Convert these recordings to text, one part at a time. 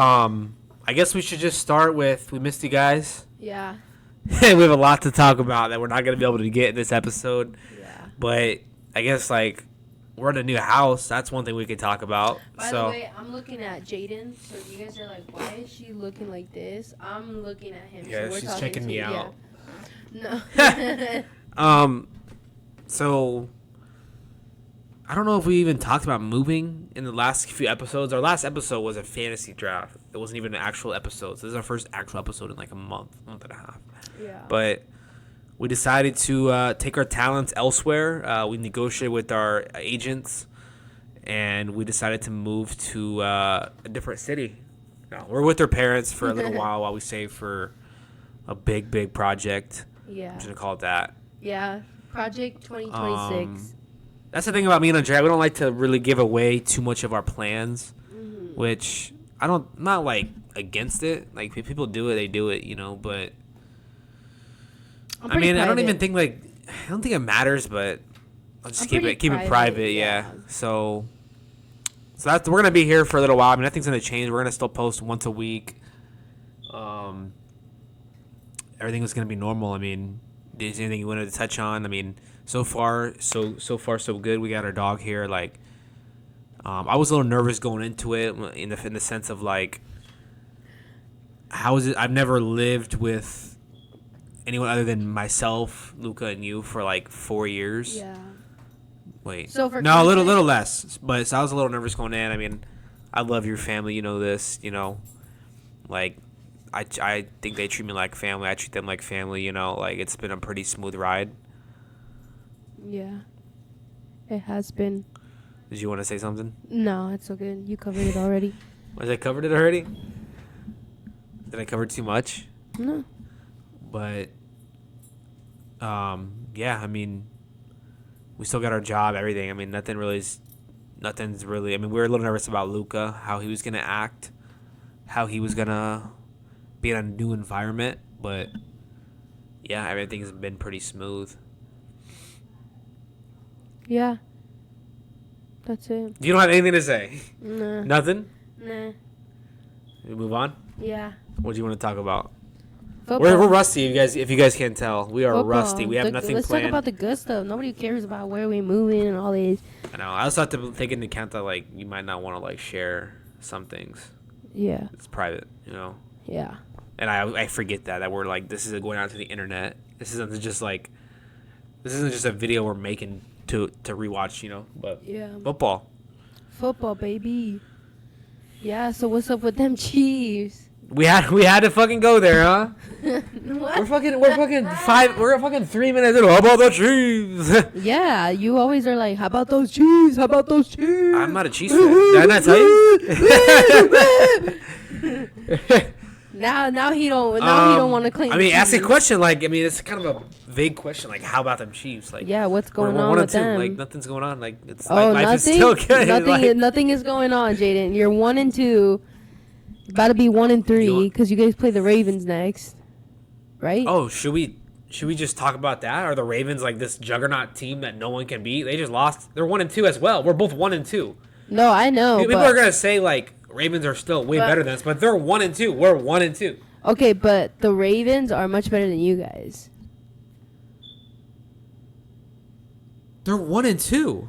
I guess we should just start with we missed you guys. Yeah. We have a lot to talk about that we're not going to be able to get in this episode. Yeah. But I guess, like, we're in a new house. That's one thing we could talk about. By the way, I'm looking at Jaden. So if you guys are like, why is she looking like this? I'm looking at him. Yeah, so we're she's talking checking me out. Yeah. No. So I don't know if we even talked about moving in the last few episodes. Our last episode was a fantasy draft. It wasn't even an actual episode. So this is our first actual episode in like a month and a half. Yeah. But we decided to take our talents elsewhere. We negotiated with our agents, and we decided to move to a different city. No, we're with our parents for a little while we save for a big project. Yeah. I'm just going to call it that. Yeah. Project 2026. That's the thing about me and Andrea. We don't like to really give away too much of our plans, which not like against it. Like, people do it, they do it, you know, but I mean, private. I don't think it matters, but I'll just keep it private, yeah. So we're gonna be here for a little while. I mean, nothing's gonna change. We're gonna still post once a week. Everything is gonna be normal. I mean, is there anything you wanted to touch on? I mean, so far so good. We got our dog here. Like, I was a little nervous going into it in the sense of like, how is it? I've never lived with anyone other than myself, Luca, and you for like 4 years. Yeah. Wait. So for no, a little less. But so I was a little nervous going in. I mean, I love your family. You know this. You know, like I think they treat me like family. I treat them like family. You know, like it's been a pretty smooth ride. Yeah. It has been. Did you want to say something? No, it's so good. You covered it already. Was I covered it already? Did I cover too much? No. But yeah, I mean, we still got our job, everything. I mean, nothing's really. I mean, we were a little nervous about Luca, how he was gonna act, how he was gonna be in a new environment. But yeah, everything's been pretty smooth. Yeah. That's it. You don't have anything to say? Nah. Nothing? Nah. We move on? Yeah. What do you want to talk about? Football. We're rusty, if you guys can't tell. We are Football. rusty. We have nothing let's planned. Let's talk about the good stuff. Nobody cares about where we moving and all this. I know. I also have to take into account that, like, you might not want to, like, share some things. Yeah. It's private, you know? Yeah. And I forget that we're, like, this is going out to the internet. This isn't just a video we're making to rewatch, you know? But yeah. Football, baby. Yeah, so what's up with them Chiefs? We had to fucking go there, huh? What? We're fucking 3 minutes in. How about the Chiefs? Yeah, you always are like, how about those Chiefs? How about those Chiefs? I'm not a Chiefs fan. Did I not tell you? Now he don't want to claim. I mean, ask a question. Like, I mean, it's kind of a vague question. Like, how about them Chiefs? Like, yeah, what's going we're on with them? Like, nothing's going on. Like, it's life nothing, is still good. Nothing is going on, Jaden. You're 1-2. About to be 1-3 because you guys play the Ravens next, right? Oh, should we just talk about that? Are the Ravens like this juggernaut team that no one can beat? They just lost. They're 1-2 as well. We're both 1-2. No, I know. People are gonna say like Ravens are still way better than us, but they're 1-2. We're 1-2. Okay, but the Ravens are much better than you guys. They're 1-2.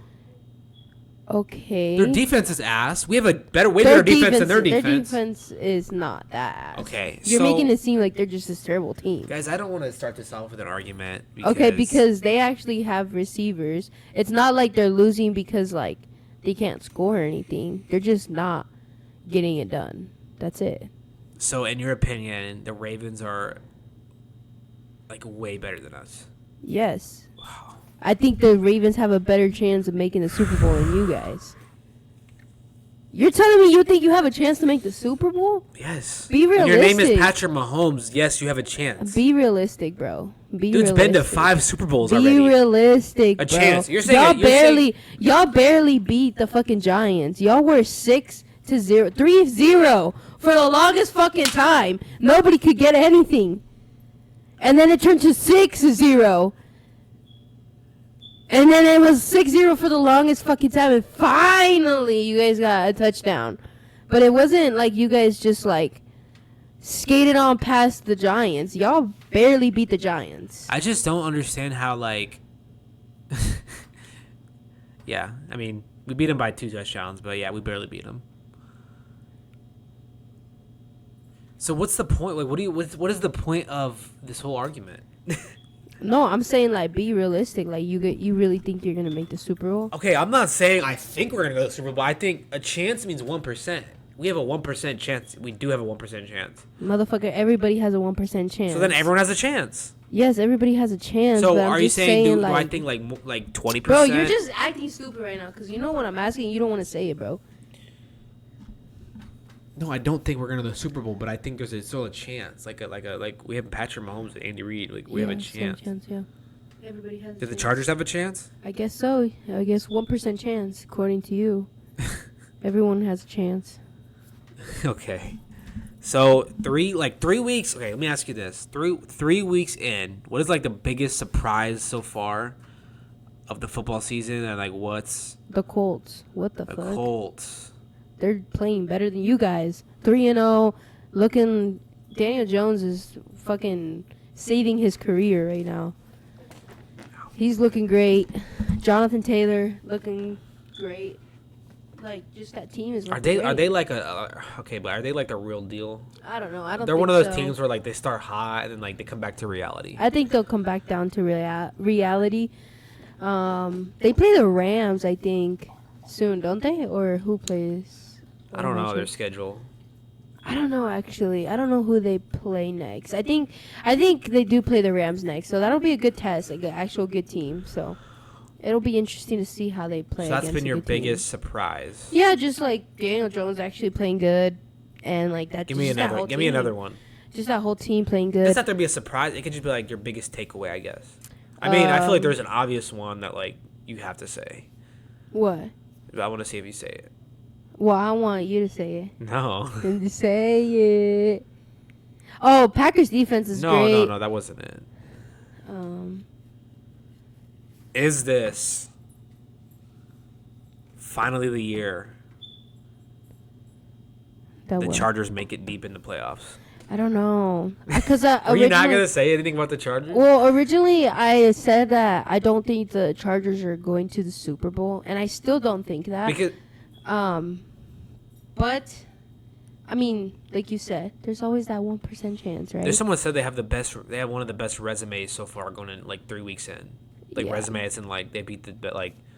Okay. Their defense is ass. We have a way better defense than their defense. Their defense is not that ass. Okay, You're making it seem like they're just this terrible team. Guys, I don't want to start this off with an argument. Because they actually have receivers. It's not like they're losing because, like, they can't score or anything. They're just not getting it done. That's it. So, in your opinion, the Ravens are, like, way better than us? Yes. Wow. I think the Ravens have a better chance of making the Super Bowl than you guys. You're telling me you think you have a chance to make the Super Bowl? Yes. Be realistic. When your name is Patrick Mahomes, yes, you have a chance. Be realistic, bro. Dude's been to 5 Super Bowls already. Be realistic, bro. A chance. You're saying y'all barely beat the fucking Giants. Y'all were 6-0, 3-0 for the longest fucking time. Nobody could get anything. And then it turned to 6-0. And then it was 6-0 for the longest fucking time. And finally, you guys got a touchdown. But it wasn't like you guys just like skated on past the Giants. Y'all barely beat the Giants. I just don't understand how, like... yeah, I mean, we beat them by 2 touchdowns, but yeah, we barely beat them. So what's the point? Like, what is the point of this whole argument? No, I'm saying like be realistic. Like you really think you're gonna make the Super Bowl? Okay, I'm not saying I think we're gonna go to the Super Bowl. I think a chance means 1%. We have a 1% chance. We do have a 1% chance. Motherfucker, everybody has a 1% chance. So then everyone has a chance. Yes, everybody has a chance. So but I'm are you just saying do like, I think like 20%? bro, you're just acting stupid right now because you know what I'm asking. You don't want to say it, bro. No, I don't think we're gonna the Super Bowl, but I think there's still a chance. Like we have Patrick Mahomes and Andy Reid. Like we have a chance. Yeah. Everybody has. Did the Chargers have a chance? I guess so. I guess 1% chance, according to you. Everyone has a chance. Okay. So 3 weeks. Okay, let me ask you this: 3 weeks in, what is like the biggest surprise so far of the football season? And like, what's the Colts? What the fuck? The Colts. They're playing better than you guys. 3-0. Looking, Daniel Jones is fucking saving his career right now. He's looking great. Jonathan Taylor looking great. Like, just that team is looking great. Are they like but are they like the real deal? I don't know. I don't. They're think one of those so. teams where like they start hot and then like they come back to reality. I think they'll come back down to reality. They play the Rams, I think, soon, don't they? Or who plays? I don't know their schedule. I don't know, actually. I don't know who they play next. I think they do play the Rams next, so that'll be a good test, like an actual good team. So it'll be interesting to see how they play. So that's been your biggest team. surprise. Yeah, just like Daniel Jones actually playing good, and like that. Give me another one. Just that whole team playing good. It's not to be a surprise. It could just be like your biggest takeaway, I guess. I mean, I feel like there's an obvious one that like you have to say. What? I want to see if you say it. Well, I want you to say it. No. Then just say it. Oh, Packers defense is great. No, that wasn't it. Is this finally the year the Chargers make it deep in the playoffs? I don't know. Because Were you not going to say anything about the Chargers? Well, originally I said that I don't think the Chargers are going to the Super Bowl, and I still don't think that. Because but I mean, like you said, there's always that 1% chance, right? There's someone said they have one of the best resumes so far going in like 3 weeks in. Like resumes and like they beat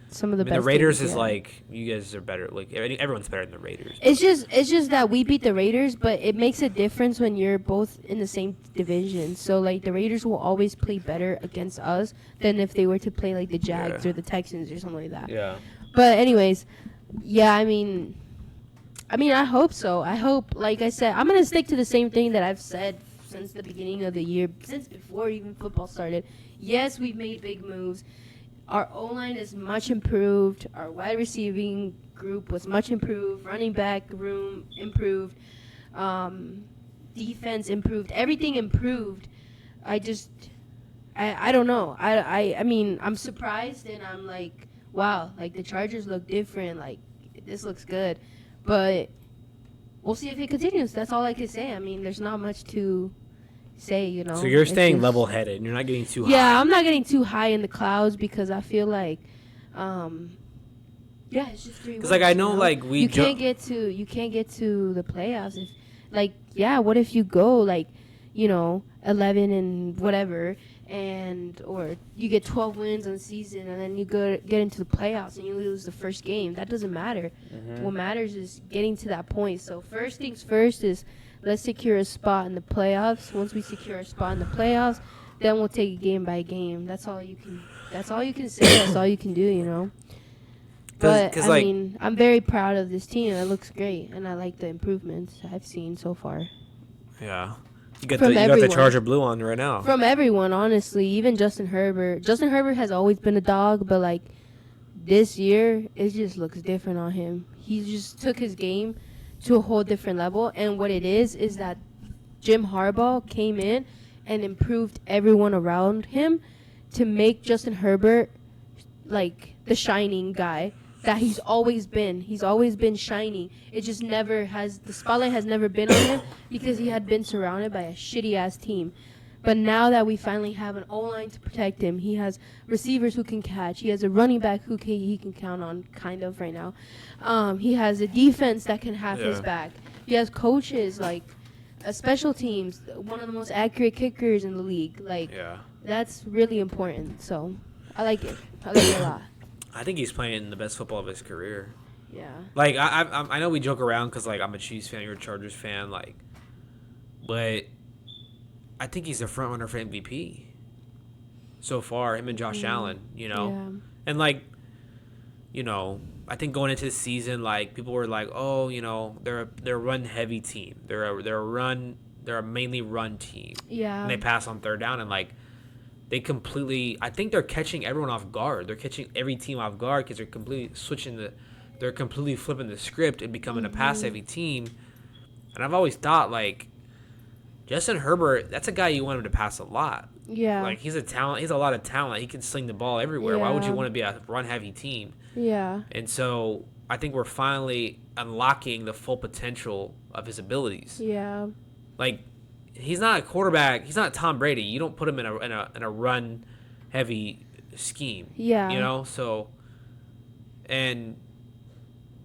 some of the best. The Raiders teams, is like you guys are better. Like everyone's better than the Raiders. It's just that we beat the Raiders, but it makes a difference when you're both in the same division. So like the Raiders will always play better against us than if they were to play like the Jags or the Texans or something like that. Yeah. But anyways, yeah, I mean, I hope so. I hope, like I said, I'm gonna stick to the same thing that I've said since the beginning of the year, since before even football started. Yes, we've made big moves. Our O-line is much improved. Our wide receiving group was much improved. Running back room improved. Defense improved. Everything improved. I don't know. I mean, I'm surprised and I'm like, wow, like the Chargers look different. Like, this looks good. But we'll see if it continues. That's all I can say. I mean, there's not much to say, you know. So you're staying level-headed and you're not getting too high. Yeah, I'm not getting too high in the clouds because I feel like, it's just 3 weeks. Because like I know, like you can't get to the playoffs if, like, what if you go like, 11 and whatever, or you get 12 wins on the season and then you get into the playoffs and you lose the first game. That doesn't matter. Mm-hmm. What matters is getting to that point. So first things first is let's secure a spot in the playoffs. Once we secure a spot in the playoffs, then we'll take it game by game. That's all you can say. That's all you can do, But I mean, I'm very proud of this team. It looks great, and I like the improvements I've seen so far. Yeah. You got the Charger blue on right now. From everyone, honestly, even Justin Herbert. Justin Herbert has always been a dog, but like this year, it just looks different on him. He just took his game to a whole different level, and what it is that Jim Harbaugh came in and improved everyone around him to make Justin Herbert like the shining guy. that he's always been. He's always been shining. It just never has, the spotlight has never been on him because he had been surrounded by a shitty ass team. But now that we finally have an O-line to protect him, he has receivers who can catch. He has a running back who he can count on, kind of, right now. He has a defense that can have his back. He has coaches, like, special teams, one of the most accurate kickers in the league. Like, that's really important. So, I like it. I like it a lot. I think he's playing the best football of his career. Yeah. Like, I know we joke around because, like, I'm a Chiefs fan, you're a Chargers fan, like, but I think he's the front runner for MVP so far, him and Josh Allen, you know? Yeah. And, like, you know, I think going into the season, like, people were like, oh, you know, they're a run-heavy team. They're a mainly run team. Yeah. And they pass on third down, and, like, they completely, I think they're catching everyone off guard. They're catching every team off guard because they're completely flipping the script and becoming a pass-heavy team. And I've always thought, like, Justin Herbert, that's a guy you want him to pass a lot. Yeah. Like, he's a talent. He's a lot of talent. He can sling the ball everywhere. Why would you want to be a run-heavy team? Yeah. And so I think we're finally unlocking the full potential of his abilities. Yeah. Like, he's not a quarterback. He's not Tom Brady. You don't put him in a run-heavy scheme. Yeah. You know? So, and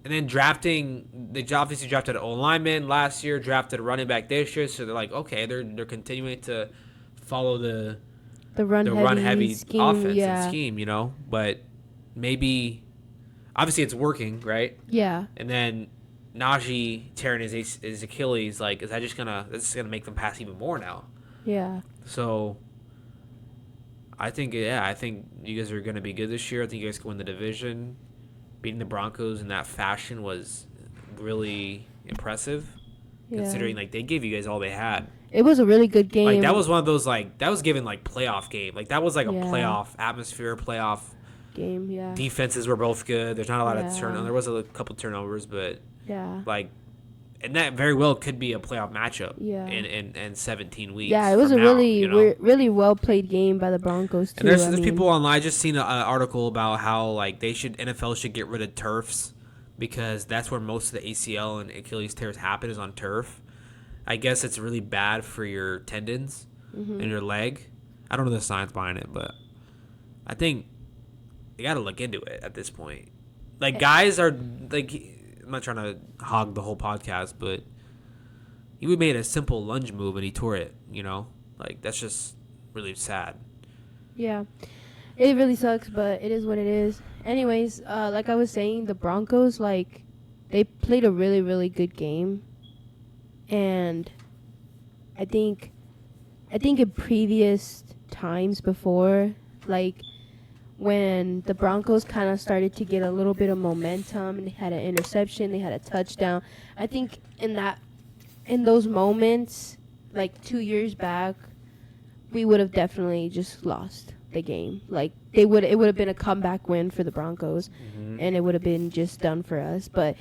then they obviously drafted an O-lineman last year, drafted a running back this year. So they're like, okay, they're continuing to follow the run-heavy scheme, offense and scheme, you know? But maybe, obviously it's working, right? Yeah. And then Najee tearing his Achilles, like, is that just gonna make them pass even more now? Yeah. So I think you guys are gonna be good this year. I think you guys can win the division. Beating the Broncos in that fashion was really impressive, considering, like, they gave you guys all they had. It was a really good game. Like, that was one of those, like, that was given, like, playoff game. Like, that was, like, a playoff atmosphere, playoff game, yeah. Defenses were both good. There's not a lot of turnovers. There was a couple turnovers, but, like, and that very well could be a playoff matchup in 17 weeks. Yeah, it was a really well played game by the Broncos, too. And there's people online. I just seen an article about how, like, NFL should get rid of turfs because that's where most of the ACL and Achilles tears happen, is on turf. I guess it's really bad for your tendons and your leg. I don't know the science behind it, but I think you got to look into it at this point. Like, guys are, like, I'm not trying to hog the whole podcast, but he made a simple lunge move and he tore it, you know? Like, that's just really sad. Yeah. It really sucks, but it is what it is. Anyways, like I was saying, the Broncos, like, they played a really, really good game. And I think in previous times before, like, when the Broncos kind of started to get a little bit of momentum and they had an interception, they had a touchdown, I think in those moments, like 2 years back, we would have definitely just lost the game. Like, it would have been a comeback win for the Broncos, and it would have been just done for us. But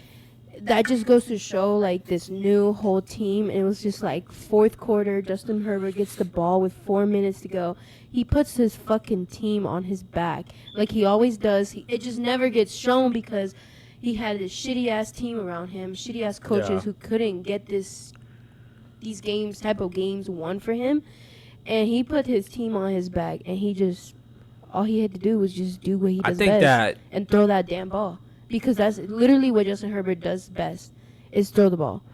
that just goes to show, like, this new whole team. And it was just like fourth quarter, Justin Herbert gets the ball with 4 minutes to go. He puts his fucking team on his back like he always does. It just never gets shown because he had this shitty ass team around him, shitty ass coaches who couldn't get these type of games won for him. And he put his team on his back, and all he had to do was just do what he does best and throw that damn ball. Because that's literally what Justin Herbert does best, is throw the ball.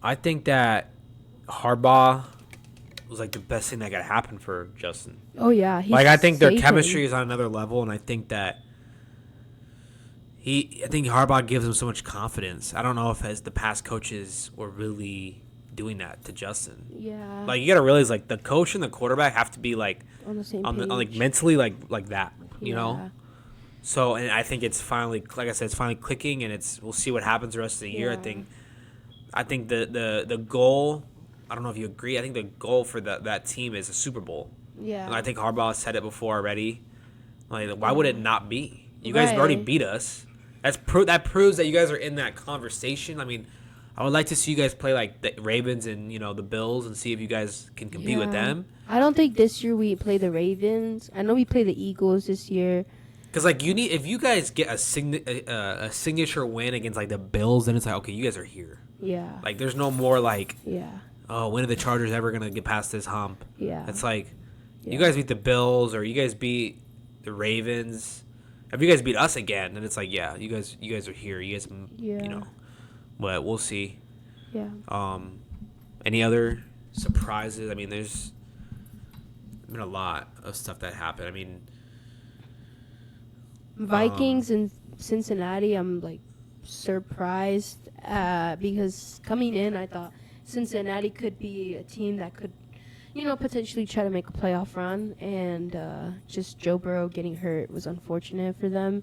I think that Harbaugh was, like, the best thing that could happen for Justin. Oh, yeah. I think their chemistry is on another level, and I think that I think Harbaugh gives him so much confidence. I don't know if as the past coaches were really doing that to Justin. Yeah. Like, you got to realize, like, the coach and the quarterback have to be, like, on the same page. like, mentally, like that, you know? So, and I think it's finally, like I said, it's finally clicking, and we'll see what happens the rest of the year. I think the goal, I don't know if you agree, I think the goal for that team is a Super Bowl. Yeah. And I think Harbaugh said it before already. Like, why would it not be? You guys have already beat us. That proves that you guys are in that conversation. I mean, I would like to see you guys play, like, the Ravens and, you know, the Bills and see if you guys can compete with them. I don't think this year we play the Ravens. I know we play the Eagles this year. Because like if you guys get a signature win against like the Bills, then it's like, okay, you guys are here. Yeah. Like there's no more like, yeah. oh, when are the Chargers ever gonna get past this hump? Yeah. It's like, you guys beat the Bills or you guys beat the Ravens. If you guys beat us again, then it's like, yeah, you guys are here. You guys, you know. But we'll see. Yeah. Any other surprises? I mean, there's been a lot of stuff that happened. I mean, Vikings and Cincinnati, I'm like surprised because coming in, I thought Cincinnati could be a team that could, potentially try to make a playoff run, and just Joe Burrow getting hurt was unfortunate for them.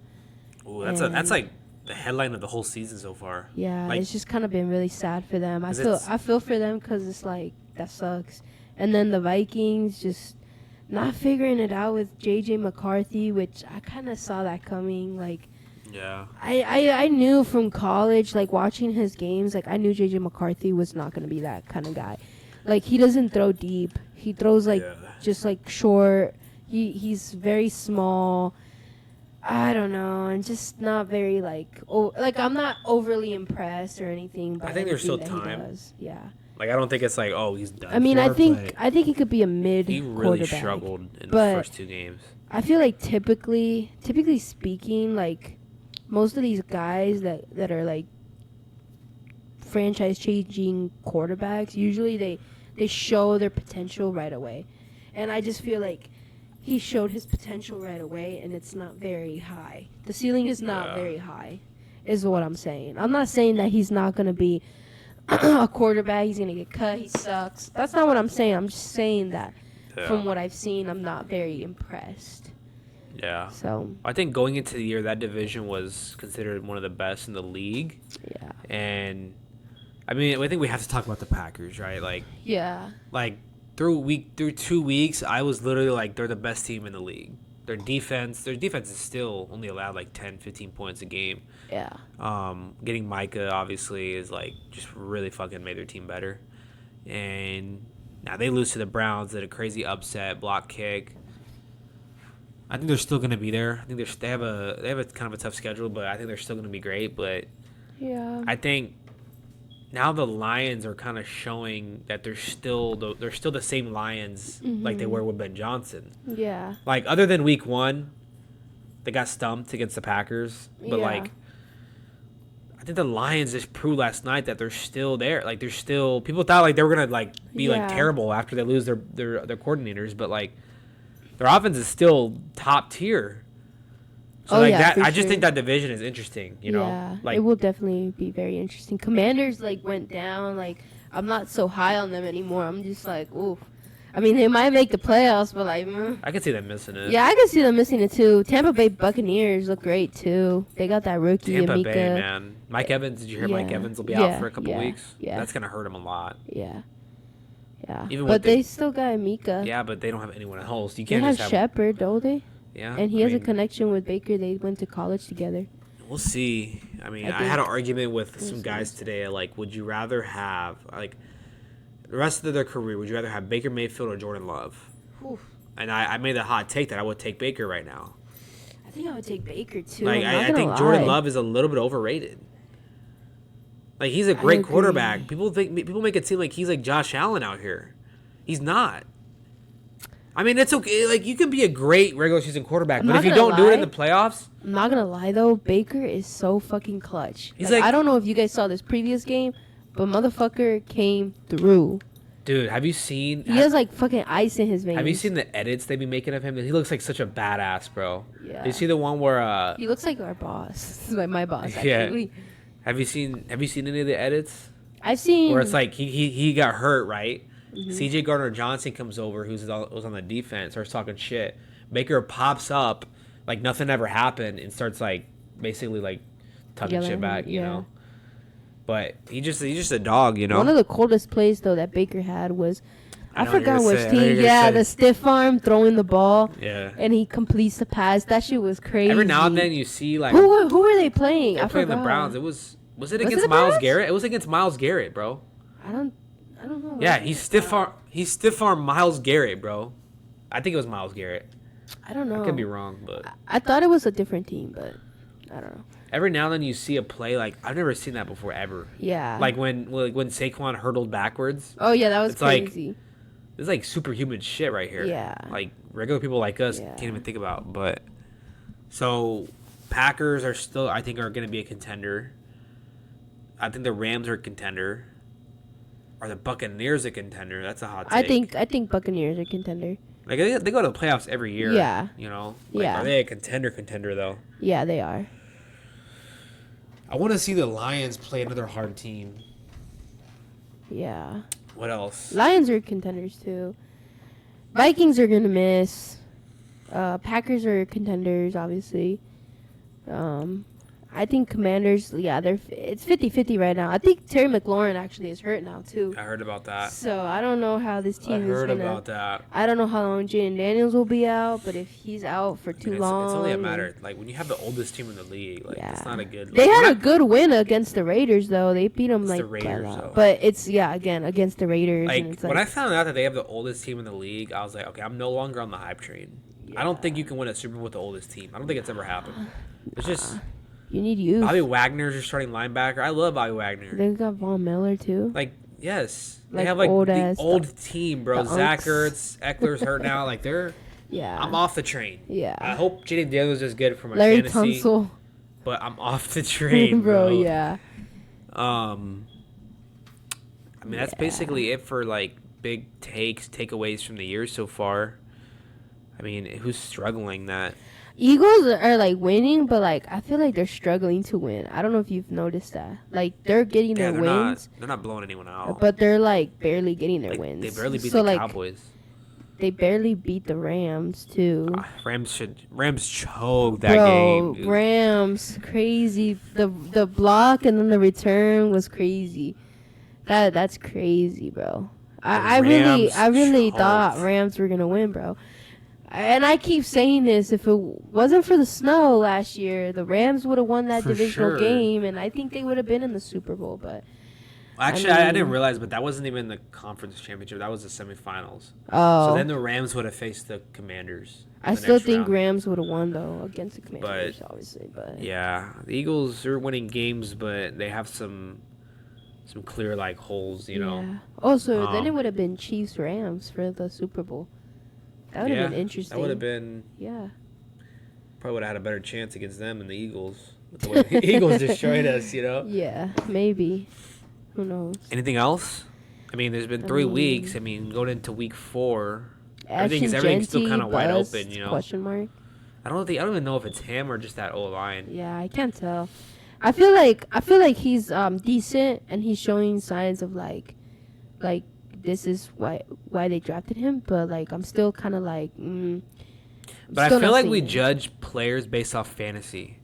Ooh, that's like the headline of the whole season so far. Yeah, like, it's just kind of been really sad for them. I feel for them because it's like that sucks. And then the Vikings just not figuring it out with J.J. McCarthy, which I kind of saw that coming. Like, yeah, I knew from college, like watching his games, like I knew J.J. McCarthy was not going to be that kind of guy. Like, he doesn't throw deep. He throws like just like short. He's very small. I don't know, and just not very like I'm not overly impressed or anything. But I think there's still time. Yeah. Like, I don't think it's like, oh, he's done. I mean, I think he could be a mid. He really quarterback, struggled in the first 2 games. I feel like typically speaking, like most of these guys that are like franchise changing quarterbacks, usually they show their potential right away, and I just feel like he showed his potential right away, and it's not very high. The ceiling is not very high, is what I'm saying. I'm not saying that he's not going to be a quarterback. He's going to get cut. He sucks. That's not what I'm saying. I'm just saying that from what I've seen, I'm not very impressed. Yeah. So I think going into the year, that division was considered one of the best in the league. Yeah. And, I mean, I think we have to talk about the Packers, right? Like, yeah. Like, through 2 weeks, I was literally like, they're the best team in the league. Their defense is still only allowed like 10, 15 points a game. Yeah. Getting Micah obviously is like just really fucking made their team better. And now they lose to the Browns at a crazy upset block kick. I think they're still going to be there. I think they have a kind of a tough schedule, but I think they're still going to be great. But yeah, I think now the Lions are kind of showing that they're still the same Lions like they were with Ben Johnson. Yeah. Like, other than week 1, they got stumped against the Packers. But, like, I think the Lions just proved last night that they're still there. Like, they're still – people thought, like, they were going to, like, be, like, terrible after they lose their coordinators. But, like, their offense is still top tier. So, I just think that division is interesting, know? Yeah, like, it will definitely be very interesting. Commanders, like, went down. Like, I'm not so high on them anymore. I'm just like, oof. I mean, they might make the playoffs, but, like, I could see them missing it. Yeah, I could see them missing it, too. Tampa Bay Buccaneers look great, too. They got that rookie, Tampa Amika. Bay, man. Mike Evans, did you hear Mike Evans will be out for a couple weeks? Yeah. That's going to hurt him a lot. Yeah. Yeah. Even but they still got Amika. Yeah, but they don't have anyone else. You they can't have just have Shepard, don't they? Yeah. And he has a connection with Baker. They went to college together. We'll see. I mean, I had an argument with some guys today. Like, would you rather have, like, the rest of their career, would you rather have Baker Mayfield or Jordan Love? Oof. And I made the hot take that I would take Baker right now. I think I would take Baker, too. Like, I think Jordan Love is a little bit overrated. Like, he's a great quarterback. People make it seem like he's like Josh Allen out here. He's not. I mean, it's okay. Like, you can be a great regular season quarterback, but if you don't do it in the playoffs, I'm not gonna lie though, Baker is so fucking clutch. He's like, I don't know if you guys saw this previous game, but motherfucker came through. Dude, have you seen? He has like fucking ice in his veins. Have you seen the edits they be making of him? He looks like such a badass, bro. Yeah. Did you see the one where? He looks like our boss. Like my boss. Actually. Yeah. Have you seen any of the edits? I've seen. Where it's like he got hurt, right? Mm-hmm. C.J. Gardner-Johnson comes over, was on the defense, starts talking shit. Baker pops up like nothing ever happened and starts like basically like talking shit back, you know. But he's just a dog, you know. One of the coldest plays though that Baker had was, I forgot which team. Yeah, the stiff arm throwing the ball. Yeah. And he completes the pass. That shit was crazy. Every now and then you see like who were they playing? They're playing the Browns. Was it against Myles Garrett? It was against Myles Garrett, bro. I don't know. Yeah, he stiff arm Myles Garrett, bro. I think it was Myles Garrett. I don't know. I could be wrong, but I thought it was a different team, but I don't know. every now and then you see a play like I've never seen that before ever. Yeah. Like when Saquon hurtled backwards. Oh yeah, that was It's like- crazy. It's like superhuman shit right here. Yeah. Like regular people like us Yeah. can't even think about. But so Packers are still, I think, are going to be a contender. I think the Rams are a contender. Are the Buccaneers a contender? That's a hot take. I think Buccaneers are contender. Like they go to the playoffs every year. Yeah. You know. Like, Yeah. Are they a contender though? Yeah, they are. I want to see the Lions play another hard team. Yeah. What else? Lions are contenders too. Vikings are gonna miss. Packers are contenders, obviously. I think Commanders, yeah, it's 50-50 right now. I think Terry McLaurin actually is hurt now too. I heard about that. So I don't know how this I team is heard gonna. about that. I don't know how long Jaden Daniels will be out, but if he's out for too long, It's only a matter like when you have the oldest team in the league, like Yeah. it's not a good. They like, had we're a good win against the Raiders, though. They beat them It's like the by a Raiders, lot. though. But it's again against the Raiders. Like and it's when I found out that they have the oldest team in the league, I was like, okay, I'm no longer on the hype train. I don't think you can win a Super Bowl with the oldest team. I don't think it's ever happened. It's just you need youth. Bobby Wagner's your starting linebacker. I love Bobby Wagner. They got Von Miller too. Like yes, they Like have like old the ass- old team, bro. the Zach Unks. Ertz, Eckler's hurt now. Like they're. Yeah. I'm off the train. Yeah. I hope Jaden Daniels is good for my Larry fantasy, Tunsil. but I'm off the train, bro, bro. yeah. I mean, that's basically it for like big takeaways from the year so far. I mean, who's struggling that? Eagles are like winning, but like I feel like they're struggling to win. I don't know if you've noticed that. Like they're getting Yeah, their they're wins, not. They're not blowing anyone out. but they're like barely getting their Like, wins. they barely beat so, the like, Cowboys. They barely beat the Rams too. Rams choked that Bro, game. Dude. Rams crazy. The block and then the return was crazy. That's crazy, bro. I really Rams thought choked. Rams were gonna win, bro. And I keep saying this: if it wasn't for the snow last year, the Rams would have won that For divisional sure. game, and I think they would have been in the Super Bowl. But Actually, I mean- didn't realize, but that wasn't even the conference championship. That was the semifinals. oh, So then the Rams would have faced the Commanders. in I the still next think round. Rams would have won though against the Commanders, obviously. But Yeah, the Eagles are winning games, but they have some clear like holes, you know. Yeah. Oh, so then it Um, would have been Chiefs Rams for the Super Bowl. That would have been interesting. That would have been Yeah. probably would have had a better chance against them than the Eagles. With the way the Eagles destroyed us, you know. Yeah, maybe. Who knows? Anything else? I mean, there's been I 3 mean- weeks. I mean, going into week 4, Ashton everything's still Genty kind of wide bust, open, you know. Question mark. I don't even know if it's him or just that O line. Yeah, I can't tell. I feel like he's decent and he's showing signs of like this is why they drafted him, but like I'm still kind of like But I still feel not like seeing we it. judge players based off fantasy.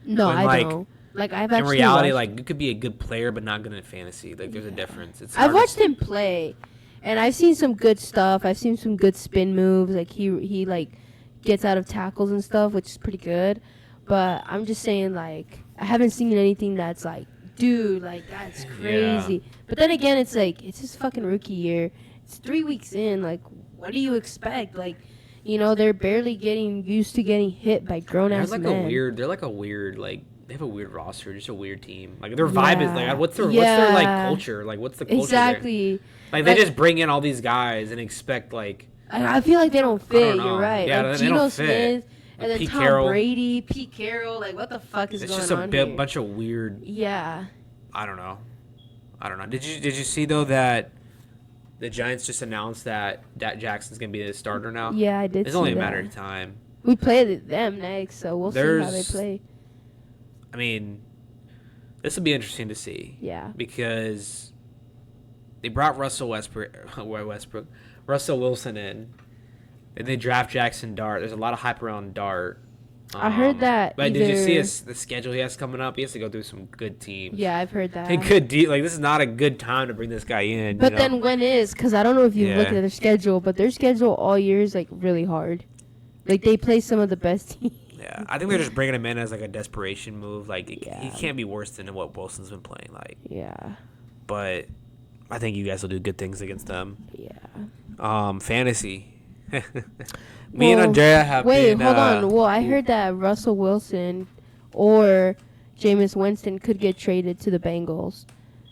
No, when, I like, don't. Like I've In actually reality, watched, like you could be a good player but not good at fantasy. Like there's a difference. It's I've hard to- watched him play, and I've seen some good stuff. I've seen some good spin moves. Like he like gets out of tackles and stuff, which is pretty good. But I'm just saying, like I haven't seen anything that's like, dude, like that's crazy. But then again, it's like it's his fucking rookie year. It's 3 weeks in. Like, what do you expect? Like, you know, they're barely getting used to getting hit by grown ass They're men. like a weird like they have a weird roster, just a weird team. Like their vibe is Yeah. like what's their like Yeah. culture? Like what's the culture there? Exactly. Like they Like- just bring in all these guys and expect like I feel like they don't fit. know. You're right. Yeah, like they don't Geno fit. Smith Like and then Pete Tom Carroll. Brady, Pete Carroll. Like, what the fuck is it's going just a on here? bunch of weird. Yeah. I don't know. Did you see though that the Giants just announced that Jackson's gonna be the starter now? Yeah, I did. It's see only a that. matter of time. We play them next, so we'll see how they There's- play. I mean, this will be interesting to see. Yeah. Because they brought Russell Wilson in, and they draft Jackson Dart. There's a lot of hype around Dart. I heard that But did you see either- the schedule he has coming up? He has to go through some good teams. Yeah, I've heard that. And good like this is not a good time to bring this guy in. But you know? then when is? Because I don't know if you've looked Yeah. at their schedule, but their schedule all year is like really hard. Like they play some of the best teams. Yeah, I think they're just bringing him in as like a desperation move. Like he Yeah. can't be worse than what Wilson's been playing. Like, Yeah. but I think you guys will do good things against them. Yeah. Fantasy. Me and Andrea have been. Wait, hold on. Well, I heard that Russell Wilson or Jameis Winston could get traded to the Bengals.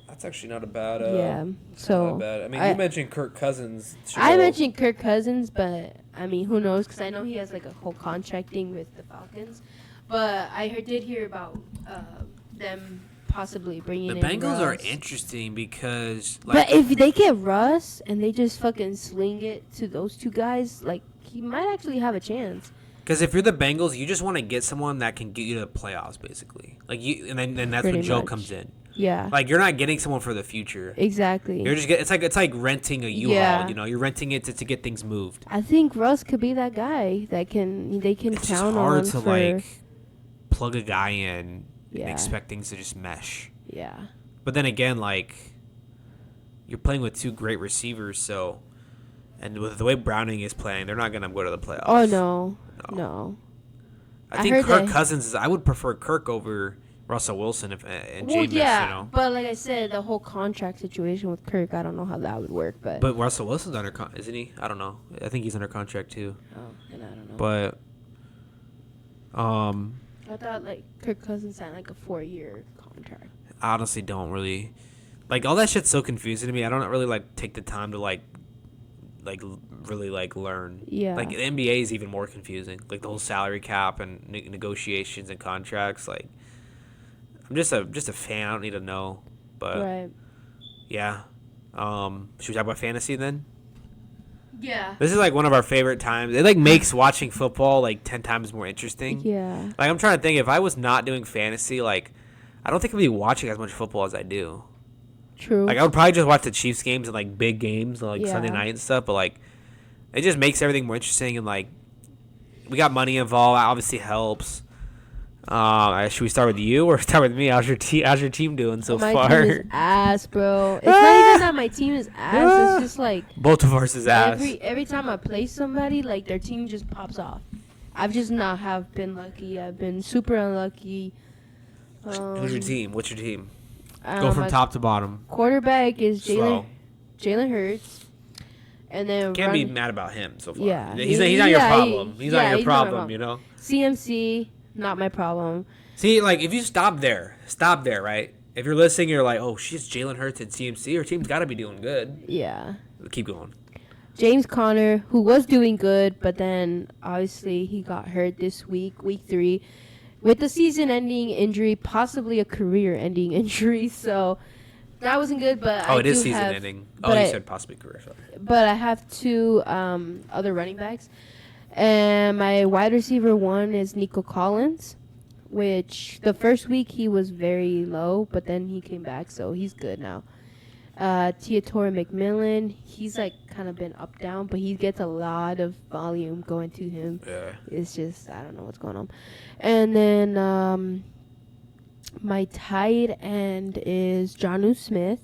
That's actually not a bad. Yeah. So. Not bad. I mean, you mentioned Kirk Cousins. I mentioned Kirk Cousins, but I mean, who knows? Because I know he has like a whole contract thing with the Falcons. But I did hear about them possibly bringing in the Bengals Russ. are interesting because. But if they get Russ and they just fucking sling it to those two guys, like he might actually have a chance. Because if you're the Bengals, you just want to get someone that can get you to the playoffs, basically. Like and then that's Pretty when Joe much. comes in. Yeah. Like you're not getting someone for the future. Exactly. You're just it's like renting a U-Haul. Yeah. You know, you're renting it to get things moved. I think Russ could be that guy that they can It's just count hard on to for, like plug a guy in Yeah. and expect things to just mesh. Yeah. But then again, like you're playing with two great receivers, so and with the way Browning is playing, they're not gonna go to the playoffs. Oh no. I think Kirk Cousins is. I would prefer Kirk over Russell Wilson and Jameis. Yeah, You know. but like I said, the whole contract situation with Kirk, I don't know how that would work, but Russell Wilson's under isn't he? I don't know. I think he's under contract too. oh, and I don't know. But I thought like Kirk Cousins signed like a 4-year contract. I honestly don't really like all that shit's so confusing to me. I don't really like take the time to like really like learn. Yeah. Like the NBA is even more confusing. Like the whole salary cap and negotiations and contracts. Like I'm just a fan. I don't need to know. But Right. yeah. Should we talk about fantasy then? Yeah. This is like one of our favorite times. It like makes watching football like 10 times more interesting. Yeah. Like I'm trying to think if I was not doing fantasy, like I don't think I'd be watching as much football as I do. True. Like I would probably just watch the Chiefs games and like big games like Yeah. Sunday night and stuff, but like it just makes everything more interesting and like we got money involved. That obviously helps. Should we start with you or start with me? How's your team doing so my far? team is ass, bro. It's not even that my team is ass. It's just like Both of ours is ass. every time I play somebody, like their team just pops off. I've just not have been lucky. I've been super unlucky. Who's your team? What's your team? Go Go from top to bottom. Quarterback is Slow. Jalen Hurts, and then Can't be mad about him so far. Yeah. He's not your problem. He's not your he's not my problem, you know? CMC, not my problem. See, like, if you stop there, right? If you're listening, you're like, oh, she's Jalen Hurts and CMC. Her team's got to be doing good. Yeah. Keep going. James Conner, who was doing good, but then obviously he got hurt this week 3, with the season-ending injury, possibly a career-ending injury. So that wasn't good, but it is season-ending. Oh, you said possibly career. Sorry. But I have 2 other running backs. And my wide receiver 1 is Nico Collins, which the first week he was very low, but then he came back, so he's good now. Teodoro McMillan, he's like kind of been up down, but he gets a lot of volume going to him. Yeah. It's just I don't know what's going on. And then my tight end is Jonnu Smith.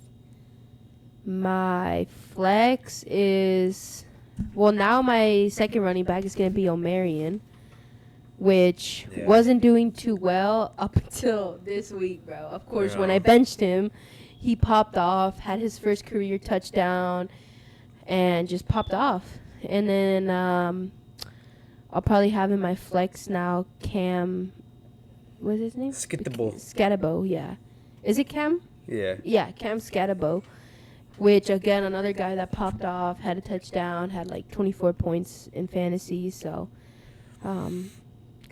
My flex is now my second running back is gonna be O'Marion, which wasn't doing too well up until this week, bro. Of course, when I benched him, he popped off, had his first career touchdown, and just popped off. And then I'll probably have in my flex now Cam. What's his name? Scatabo, yeah. Is it Cam? Yeah. Yeah, Cam Scatabo. Which, again, another guy that popped off, had a touchdown, had like 24 points in fantasy. So, kind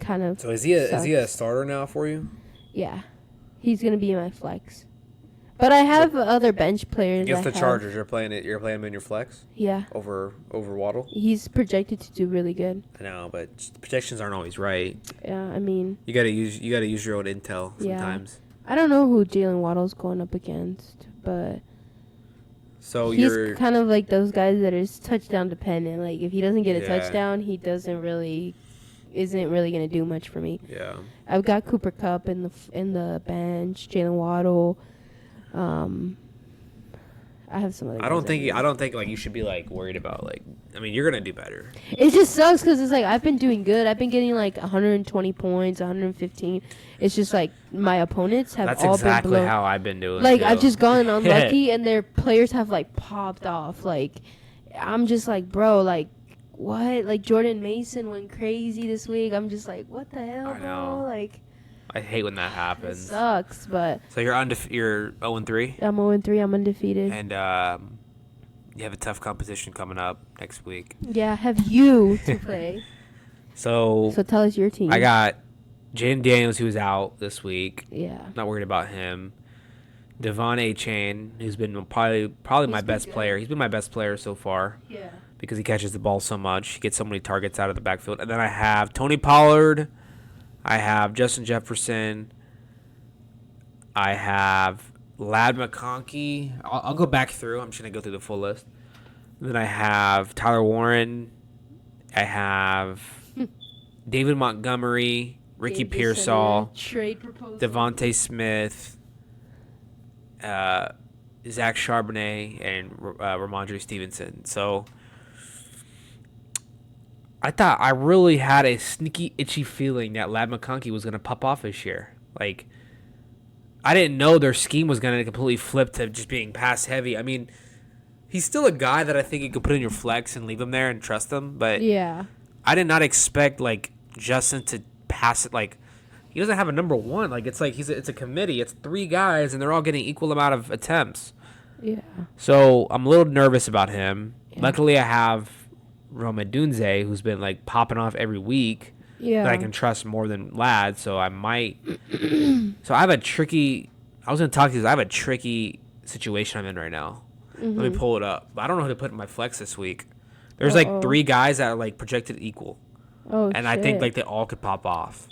of. So is he a starter now for you? Yeah. He's going to be my flex. But I have other bench players. Against the Chargers, you're playing him in your flex? Yeah. Over Waddle? He's projected to do really good. I know, but the projections aren't always right. Yeah, I mean. You gotta use your own intel sometimes. I don't know who Jalen Waddle's going up against, but so he's kind of like those guys that is touchdown dependent. Like if he doesn't get a touchdown, he isn't really gonna do much for me. Yeah. I've got Cooper Kupp in the bench, Jalen Waddle. I have some other. I don't think like you should be like worried about like. I mean, you're gonna do better. It just sucks because it's like I've been doing good. I've been getting like 120 points, 115. It's just like my opponents have That's all exactly been below. how I've been doing. Like too. I've just gone unlucky, and their players have like popped off. Like I'm just like, bro, like what? Like, Jordan Mason went crazy this week. I'm just like, what the hell, I know. bro? Like, I hate when that it happens. sucks, but So you're 0-3? I'm 0-3. I'm undefeated. And you have a tough competition coming up next week. Yeah, I have you to play. So tell us your team. I got Jaden Daniels, who was out this week. Yeah. Not worried about him. Devon A-Chain, who's been probably my best player. He's been my best player so far. Yeah. Because he catches the ball so much. He gets so many targets out of the backfield. And then I have Tony Pollard. I have Justin Jefferson. I have Ladd McConkey. I'll go back through. I'm just going to go through the full list. And then I have Tyler Warren. I have David Montgomery, Ricky Pearsall, trade proposal. Devontae Smith, Zach Charbonnet, and Ramondre Stevenson. So I really had a sneaky, itchy feeling that Ladd McConkey was going to pop off this year. Like, I didn't know their scheme was going to completely flip to just being pass heavy. I mean, he's still a guy that I think you could put in your flex and leave him there and trust him. But yeah, I did not expect, like, Justin to pass it. Like, he doesn't have a number one. Like, it's like it's a committee. It's 3 guys, and they're all getting equal amount of attempts. Yeah. So I'm a little nervous about him. Yeah. Luckily, I have Roma Dunze, who's been, like, popping off every week. Yeah. That I can trust more than Ladd, so I might. So I have a tricky. I was going to talk to you. I have a tricky situation I'm in right now. Mm-hmm. Let me pull it up. But I don't know who to put in my flex this week. There's like 3 guys that are like projected equal. Oh, and I think like they all could pop off.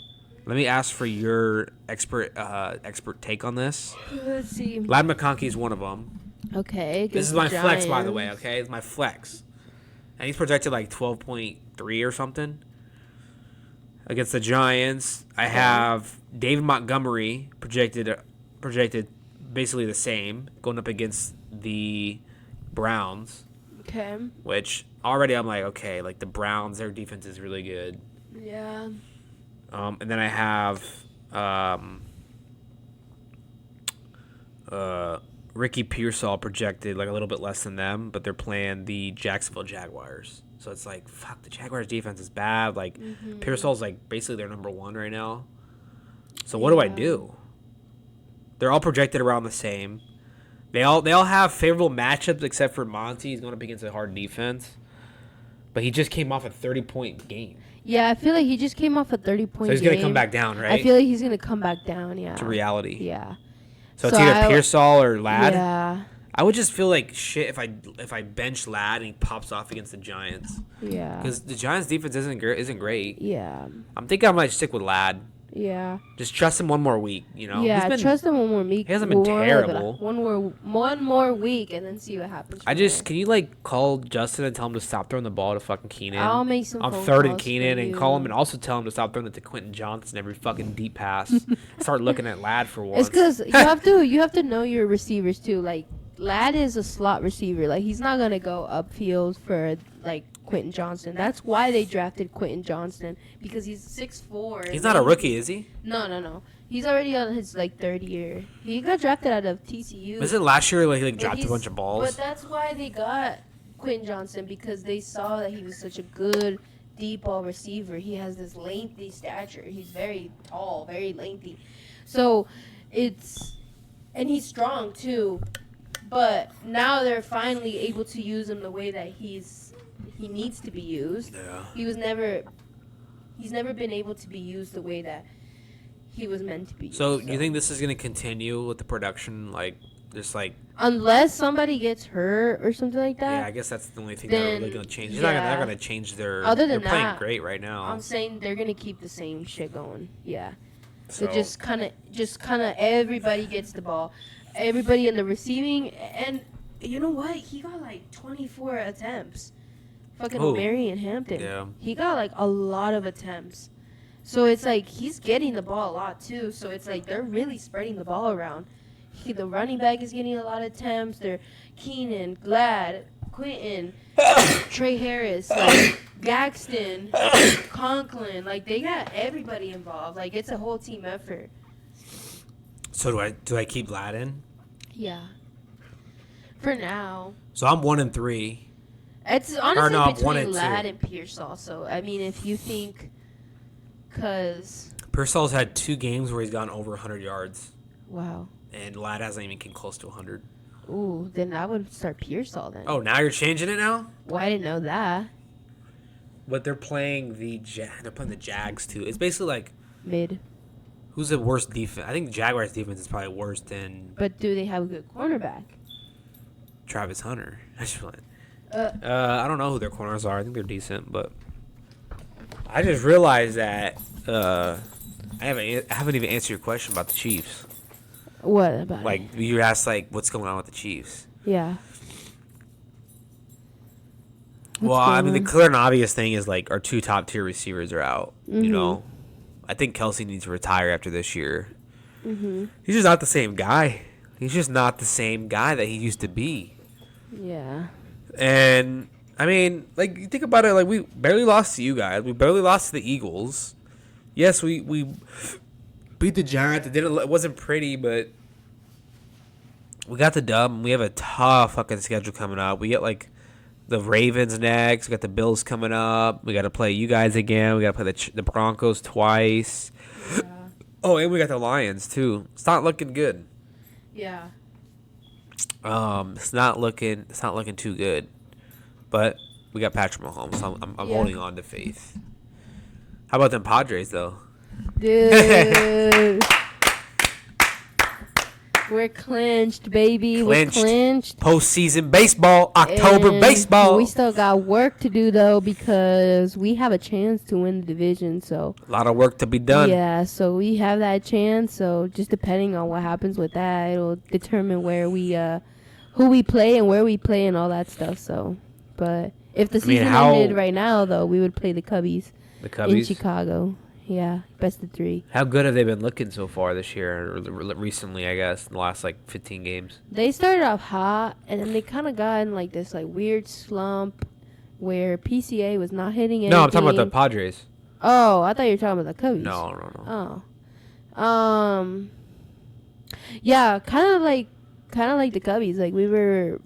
Let me ask for your expert take on this. Let's see. Ladd McConkey is one of them. Okay. This is my flex, by the way. Okay, it's my flex, and he's projected like 12.3 or something. Against the Giants, I have David Montgomery projected basically the same, going up against the Browns. Okay. Which already I'm like, okay, like the Browns, their defense is really good. Yeah. And then I have Ricky Pearsall projected like a little bit less than them, but they're playing the Jacksonville Jaguars. So it's like, fuck, the Jaguars defense is bad. Like, Pearsall's like basically their number one right now. So what do I do? They're all projected around the same. They all have favorable matchups except for Monty. He's going up against a hard defense. But he just came off a 30-point game. Yeah, I feel like he just came off a 30-point game. So he's going to come back down, right? I feel like he's going to come back down, yeah. To reality. Yeah. So it's either Pearsall or Ladd? Yeah. I would just feel like shit if I bench Ladd and he pops off against the Giants. Yeah. Because the Giants' defense isn't great. Yeah. I'm thinking I might stick with Ladd. Yeah. Just trust him one more week, you know? Yeah, trust him one more week. He hasn't been terrible. One more week and then see what happens. Can you like call Justin and tell him to stop throwing the ball to fucking Keenan? I'll make some on phone 3rd and calls Keenan for and you. call him and also tell him to stop throwing it to Quentin Johnson every fucking deep pass. Start looking at Ladd for once. It's because you have to know your receivers too. Like Ladd is a slot receiver. Like he's not gonna go upfield for like Quentin Johnson. That's why they drafted Quentin Johnson, because he's 6'4". He's not a rookie, is he? No. He's already on his like 3rd year. He got drafted out of TCU. Was it last year like dropped a bunch of balls? But that's why they got Quentin Johnson, because they saw that he was such a good deep ball receiver. He has this lengthy stature. He's very tall, very lengthy. So and he's strong too. But now they're finally able to use him the way that he needs to be used. Yeah. He's never been able to be used the way that he was meant to be used. So you think this is going to continue with the production, like, just like... Unless somebody gets hurt or something like that. Yeah, I guess that's the only thing they're really going to change. They're not going to change their... Other than they're playing that, great right now. I'm saying they're going to keep the same shit going. Yeah. So just kind of everybody gets the ball. Everybody in the receiving, and you know what? He got like 24 attempts. Fucking Marion Hampton. Yeah. He got like a lot of attempts. So it's like he's getting the ball a lot too. So it's like they're really spreading the ball around. The running back is getting a lot of attempts. They're Keenan, Glad, Quentin, Trey Harris, like Gaxton, Conklin. Like they got everybody involved. Like it's a whole team effort. So do I keep Ladd in? Yeah. For now. So I'm 1-3. It's honestly Or no, 1 between and 2. Ladd and Pierce also. I mean, if you think, because Purcell's had 2 games where he's gone over 100 yards, wow, and Ladd hasn't even came close to 100. ooh, then I would start Pearsall then. Oh, now you're changing it now? Well, I didn't know that. But they're playing the Jags too. It's basically like Mid. who's the worst defense? I think the Jaguars defense is probably worse than But do they have a good cornerback? Travis Hunter. I don't know who their corners are. I think they're decent, but I just realized that I haven't even answered your question about the Chiefs. What about Like it? you asked, like what's going on with the Chiefs? Yeah. Well, I mean, the clear and obvious thing is like our 2 top tier receivers are out. Mm-hmm. You know, I think Kelsey needs to retire after this year. Mm-hmm. He's just not the same guy. He's just not the same guy that he used to be. Yeah. And I mean, like you think about it, like we barely lost to you guys. We barely lost to the Eagles. Yes, we beat the Giants. It wasn't pretty, but we got the dub. We have a tough fucking schedule coming up. We get like the Ravens next. We got the Bills coming up. We got to play you guys again. We got to play the Broncos twice. Yeah. Oh, and we got the Lions too. It's not looking good. Yeah. It's not looking too good. But we got Patrick Mahomes. So I'm holding on to faith. How about them Padres though? Dude. We're clinched, baby. Clinched. We're clinched. Postseason baseball, October And baseball. We still got work to do though because we have a chance to win the division. So A lot of work to be done. yeah, so we have that chance. So just depending on what happens with that, it'll determine where we, who we play and where we play and all that stuff. So, but if the season ended right now though, we would play the Cubbies. The Cubbies in Chicago. Yeah, best of 3. How good have they been looking so far this year, or recently? I guess in the last like 15 games. They started off hot, and then they kind of got in like this like weird slump where PCA was not hitting anything. No, I'm talking about the Padres. Oh, I thought you were talking about the Cubbies. No. Oh. Yeah, kind of like the Cubbies. Like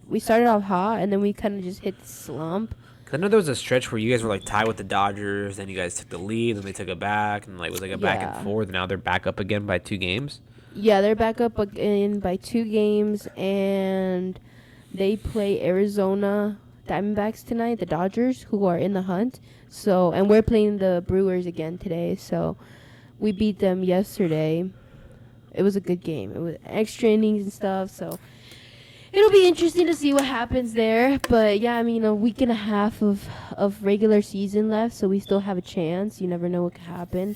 we started off hot, and then we kind of just hit the slump. I know there was a stretch where you guys were like tied with the Dodgers, then you guys took the lead, then they took it back, and like it was like a back and forth. And now they're back up again by 2 games. Yeah, they're back up again by 2 games, and they play Arizona Diamondbacks tonight, the Dodgers, who are in the hunt. So, and we're playing the Brewers again today. So, we beat them yesterday. It was a good game. It was extra innings and stuff. So, it'll be interesting to see what happens there. But, yeah, I mean, a week and a half of regular season left, so we still have a chance. You never know what could happen.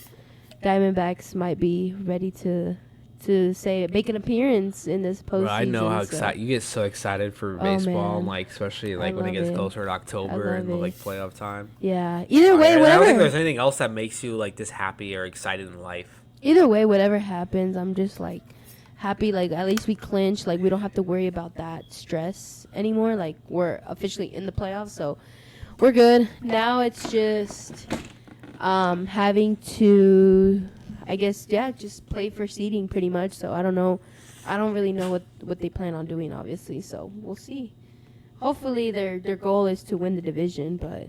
Diamondbacks might be ready to say make an appearance in this postseason. I know how excited you get. So excited for baseball, and like especially like when it gets closer to October and the like playoff time. Yeah. Either way, I whatever. don't think there's anything else that makes you like this happy or excited in life. Either way, whatever happens, I'm just like happy. Like at least we clinch. Like we don't have to worry about that stress anymore. Like we're officially in the playoffs, so we're good. Now it's just having to, I guess, yeah, just play for seeding pretty much. So I don't know. I don't really know what they plan on doing, obviously. So we'll see. Hopefully their goal is to win the division, but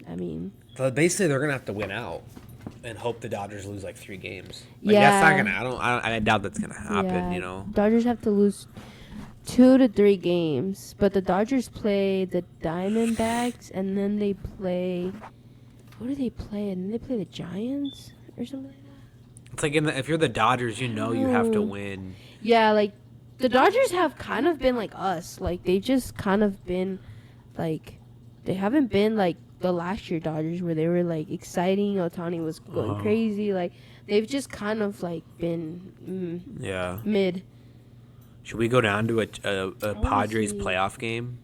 I mean. So basically, they're gonna have to win out and hope the Dodgers lose like 3 games. Like, Yeah. that's not gonna. I doubt that's gonna happen. Yeah, You know. Dodgers have to lose 2 to 3 games, but the Dodgers play the Diamondbacks, and then they play. Who do they play? And then they play the Giants or something like that. It's like if you're the Dodgers, you know you have to win. Yeah, like the Dodgers have kind of been like us. Like they've just kind of been like they haven't been like the last year Dodgers where they were like exciting. Ohtani was going crazy. Like they've just kind of like been mid. Should we go down to a Padres playoff game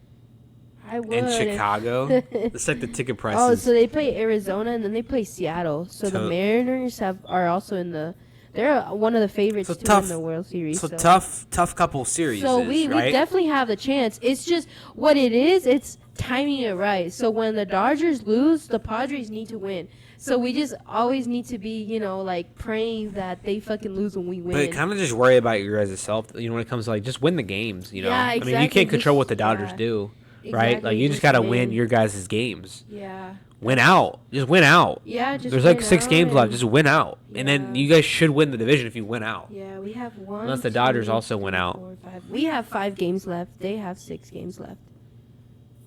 I would. in Chicago? It's like the ticket prices. Oh, so they play Arizona and then they play Seattle. So the Mariners are also in the. They're one of the favorites to win the World Series. So tough couple series. So we definitely have the chance. It's just what it is. It's timing it right. So when the Dodgers lose, the Padres need to win. So we just always need to be, like praying that they fucking lose when we win. But kind of just worry about your guys' self. When it comes to like just win the games. Yeah, exactly. I mean, you can't control what the Dodgers do. right? Like, you just got to win your guys' games. Yeah. Win out. Just win out. Yeah, just There's win like 6 games left. Just win out. Yeah. And then you guys should win the division if you win out. Yeah, we have 1. Unless the Dodgers 2, also 3, win out. 4, 5. We have 5 games left. They have 6 games left.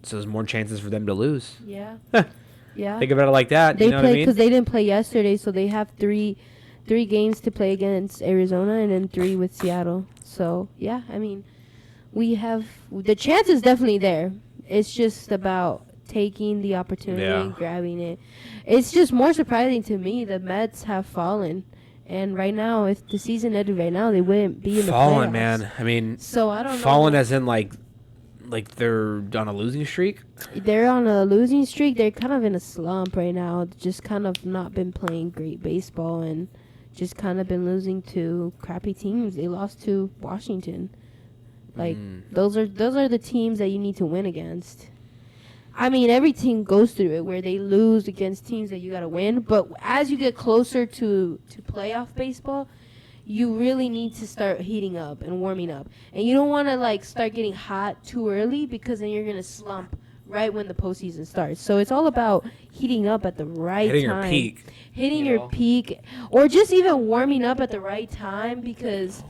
So there's more chances for them to lose. Yeah. Yeah. Think about it like that. They you know what I play mean? because they didn't play yesterday, so they have three games to play against Arizona and then 3 with Seattle. So yeah, I mean, we have the chance is definitely there. It's just about taking the opportunity and grabbing it. It's just more surprising to me the Mets have fallen. And right now, if the season ended right now, they wouldn't be in the playoffs. Fallen, man. I mean, so I don't know. Fallen as in like they're on a losing streak? They're on a losing streak. They're kind of in a slump right now. Just kind of not been playing great baseball and just kind of been losing to crappy teams. They lost to Washington. Like those are the teams that you need to win against. I mean, every team goes through it where they lose against teams that you got to win. But as you get closer to playoff baseball, you really need to start heating up and warming up. And you don't want to, like, start getting hot too early because then you're going to slump right when the postseason starts. So it's all about heating up at the right time. Hitting your peak. Hitting your peak. Or just even warming up at the right time because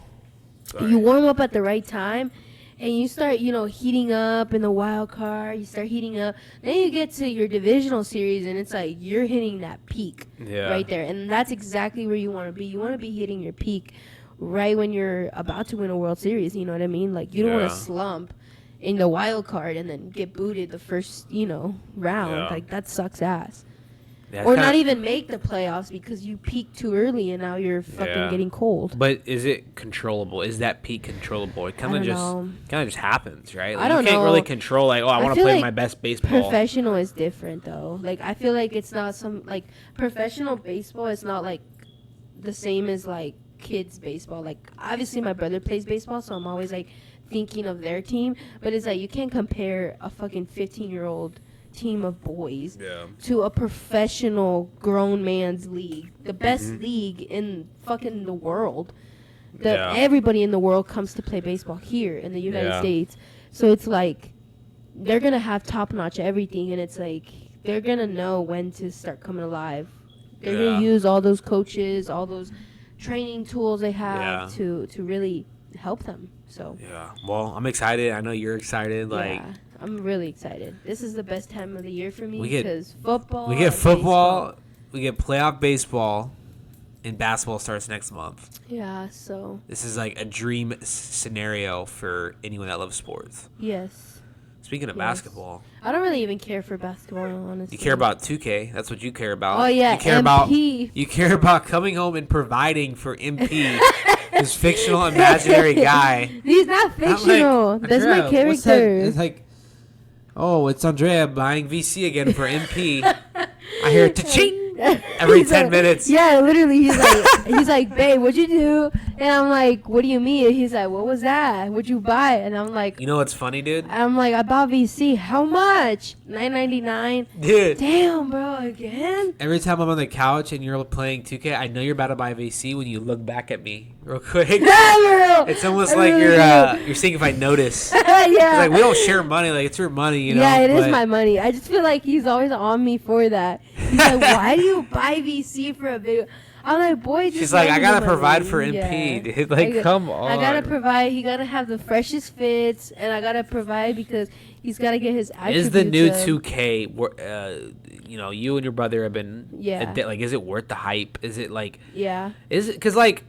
you warm up at the right time and you start, heating up in the wild card. You start heating up. Then you get to your divisional series, and it's like you're hitting that peak right there. And that's exactly where you want to be. You want to be hitting your peak right when you're about to win a World Series. You know what I mean? Like, you don't want to slump in the wild card and then get booted the first, round. Yeah. Like, that sucks ass. Yeah, or not even make the playoffs because you peaked too early and now you're fucking getting cold. But is it controllable? Is that peak controllable? It kind of just happens, right? Like, I don't know. You can't really control, like, I want to play my best baseball. Professional is different, though. Like, I feel like it's not professional baseball is not, like, the same as, like, kids baseball. Like, obviously my brother plays baseball, so I'm always, like, thinking of their team. But it's like you can't compare a fucking 15-year-old team of boys to a professional grown man's league, the best league in fucking the world. Everybody in the world comes to play baseball here in the United States. So it's like they're gonna have top notch everything, and it's like they're gonna know when to start coming alive. They're gonna use all those coaches, all those training tools they have to really help them. So well, I'm excited. I know you're excited. Like, I'm really excited. This is the best time of the year for me because football. We get football. We get playoff baseball, and basketball starts next month. Yeah, so this is like a dream scenario for anyone that loves sports. Yes. Speaking of basketball, I don't really even care for basketball, honestly. You care about 2K. That's what you care about. Oh yeah, MP. You care about coming home and providing for MP. This fictional imaginary guy. He's not fictional. That's my character. It's like, oh, it's Andrea buying VC again for MP. I hear cha-ching every 10 minutes. Yeah, literally. He's like, babe, what'd you do? And I'm like, what do you mean? And he's like, what was that? What'd you buy? And I'm like, you know what's funny, dude? I'm like, I bought VC. How much? $9.99. Dude. Damn, bro, again? Every time I'm on the couch and you're playing 2K, I know you're about to buy VC when you look back at me real quick. It's almost like you're seeing if I notice. Yeah. It's like, we don't share money. Like, it's your money, you know? Yeah, it is my money. I just feel like he's always on me for that. He's like, why do you buy VC for a video? I'm like, boy, just she's like, I gotta provide for MP, dude. Like, come on. I gotta provide. He gotta have the freshest fits, and I gotta provide because he's gotta get his attributes. Is the new 2K, you and your brother have been, like, is it worth the hype? Is it like, is it, because, like,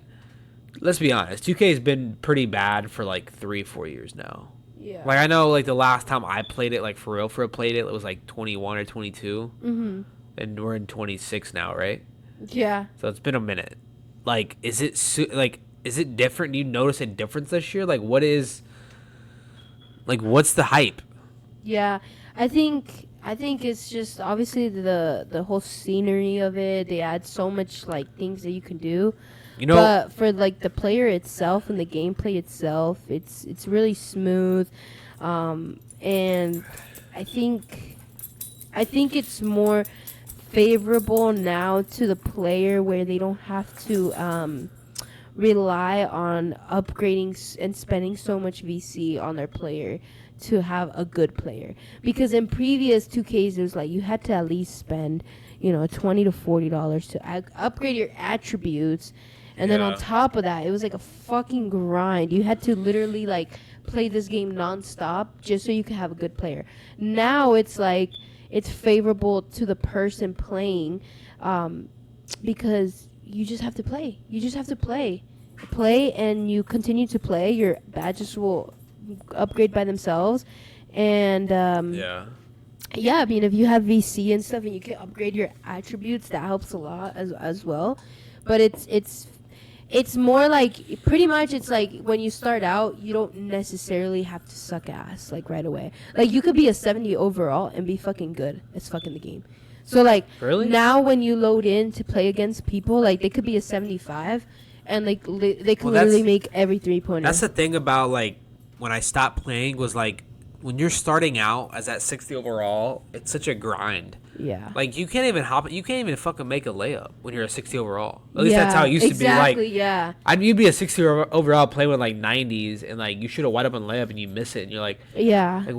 let's be honest, 2K has been pretty bad for like 3-4 years now. Yeah. Like, I know, like, the last time I played it, like, for real played it was like 21 or 22. Mm-hmm. And we're in 26 now, right? Yeah. So it's been a minute. Like, is it different? Do you notice a difference this year? Like, what's the hype? Yeah, I think it's just obviously the whole scenery of it. They add so much, like, things that you can do. But for, like, the player itself and the gameplay itself, it's really smooth. And I think it's more favorable now to the player where they don't have to rely on upgrading and spending so much VC on their player to have a good player, because in previous 2Ks it was like you had to at least spend, $20 to $40 to upgrade your attributes, and then on top of that it was like a fucking grind. You had to literally like play this game nonstop just so you could have a good player. Now it's like it's favorable to the person playing, because you just have to play. You just have to play, and you continue to play. Your badges will upgrade by themselves, and yeah, I mean, if you have VC and stuff and you can upgrade your attributes, that helps a lot as well. But it's more like, pretty much it's like when you start out, you don't necessarily have to suck ass like right away. Like you could be a 70 overall and be fucking good. It's fucking the game. So like really? Now when you load in to play against people, like they could be a 75 and like they could literally make every 3-pointer. That's the thing about like when I stopped playing was like when you're starting out as that 60 overall, it's such a grind. Yeah. Like you can't even fucking make a layup when you're a 60 overall. At least that's how it used to be. Like, yeah. You'd be a 60 overall playing with like 90s, and like you shoot a wide open layup and you miss it, and you're like, yeah. Like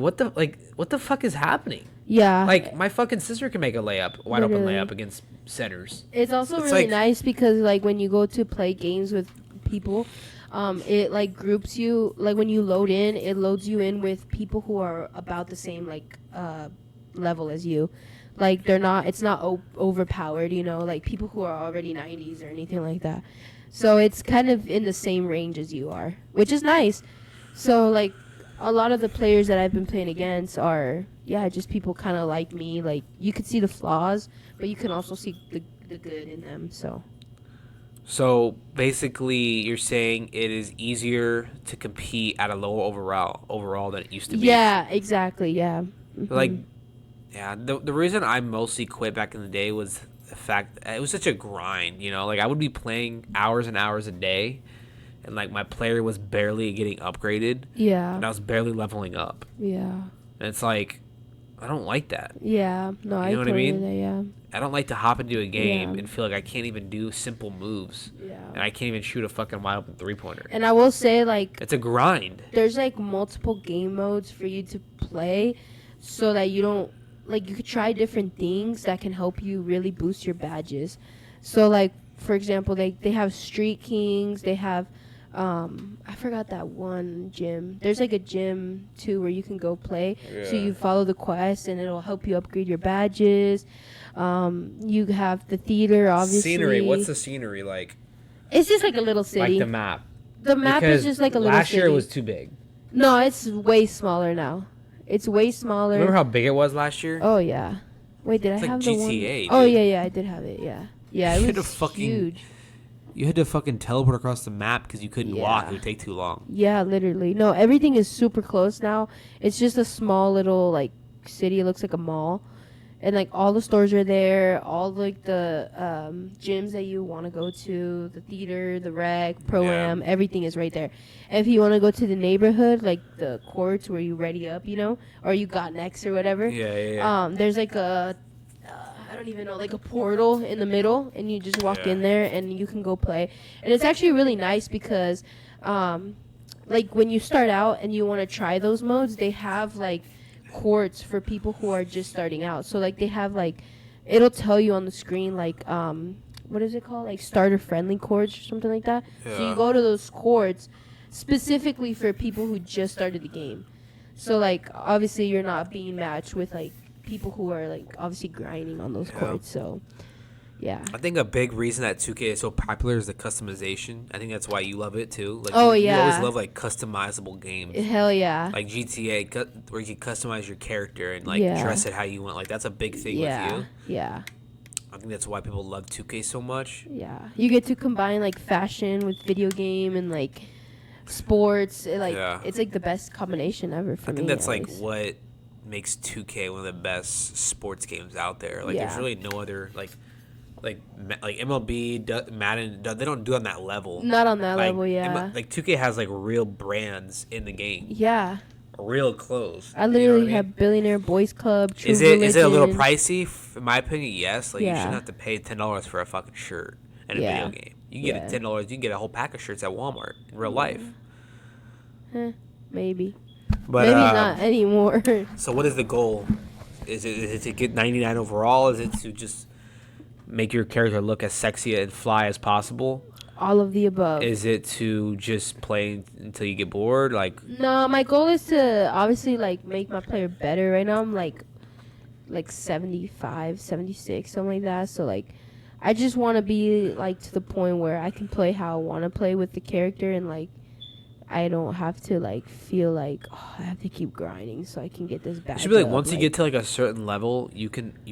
what the fuck is happening? Yeah. Like my fucking sister can make a wide open layup against centers. It's also really nice because like when you go to play games with people, it like groups you. Like when you load in, it loads you in with people who are about the same like level as you. Like it's not overpowered, like people who are already 90s or anything like that. So it's kind of in the same range as you are, which is nice. So like a lot of the players that I've been playing against are just people kind of like me. Like you could see the flaws, but you can also see the good in them. So basically, you're saying it is easier to compete at a lower overall than it used to be. Yeah, exactly. Yeah. Mm-hmm. Like, yeah. The reason I mostly quit back in the day was the fact that it was such a grind. Like I would be playing hours and hours a day, and like my player was barely getting upgraded. Yeah. And I was barely leveling up. Yeah. And it's like, I don't like that. Yeah. No, I what I mean? That, yeah. I don't like to hop into a game and feel like I can't even do simple moves. Yeah. And I can't even shoot a fucking wide open 3-pointer. And I will say, like, it's a grind. There's like multiple game modes for you to play, so that you don't you could try different things that can help you really boost your badges. So like for example, they have Street Kings, they have I forgot that one gym. There's like a gym too where you can go play. Yeah. So you follow the quest and it'll help you upgrade your badges. You have the theater, obviously. Scenery. What's the scenery like? It's just like a little city. Like the map. The map is just like a little city. Last year it was too big. No, it's way smaller now. It's way smaller. Remember how big it was last year? Oh yeah. Wait, did it's I have GTA, the one? Dude. Oh yeah, I did have it. Yeah. Yeah, it was huge. You had to fucking teleport across the map because you couldn't walk. It would take too long. Yeah, literally. No, everything is super close now. It's just a small little like city. It looks like a mall, and like all the stores are there. All like the gyms that you want to go to, the theater, the rec, pro-am, everything is right there. And if you want to go to the neighborhood, like the courts where you ready up, or you got next or whatever. Yeah. There's like a I don't even know, like a portal in the middle, and you just walk in there and you can go play. And it's actually really nice because like when you start out and you want to try those modes, they have like courts for people who are just starting out. So like they have like, it'll tell you on the screen like what is it called, like starter friendly courts or something like that. So you go to those courts specifically for people who just started the game. So like obviously you're not being matched with like people who are like obviously grinding on those courts. So yeah, I think a big reason that 2K is so popular is the customization. I think that's why you love it too. Like you always love like customizable games. Hell yeah. Like GTA where you can customize your character and like dress it how you want. Like that's a big thing with you. Yeah, I think that's why people love 2K so much. Yeah, you get to combine like fashion with video game and like sports. It's like the best combination ever for me. I think that's like what makes 2K one of the best sports games out there. Like there's really no other like MLB, Madden, they don't do on that level. Not on that level, yeah. Like 2K has like real brands in the game. Yeah. Real clothes. I literally have Billionaire Boys Club. True is it a little pricey? In my opinion, yes. Like you shouldn't have to pay $10 for a fucking shirt in a video game. You can get $10. You can get a whole pack of shirts at Walmart in real life. Maybe. But maybe not anymore. So what is the goal? Is it to get 99 overall? Is it to just make your character look as sexy and fly as possible? All of the above. Is it to just play until you get bored? Like, No, my goal is to obviously like make my player better. Right now I'm like 75, 76, something like that. So like I just want to be like to the point where I can play how I want to play with the character, and like I don't have to like feel like, oh, I have to keep grinding so I can get this back. it should be like once you get to like a certain level, you're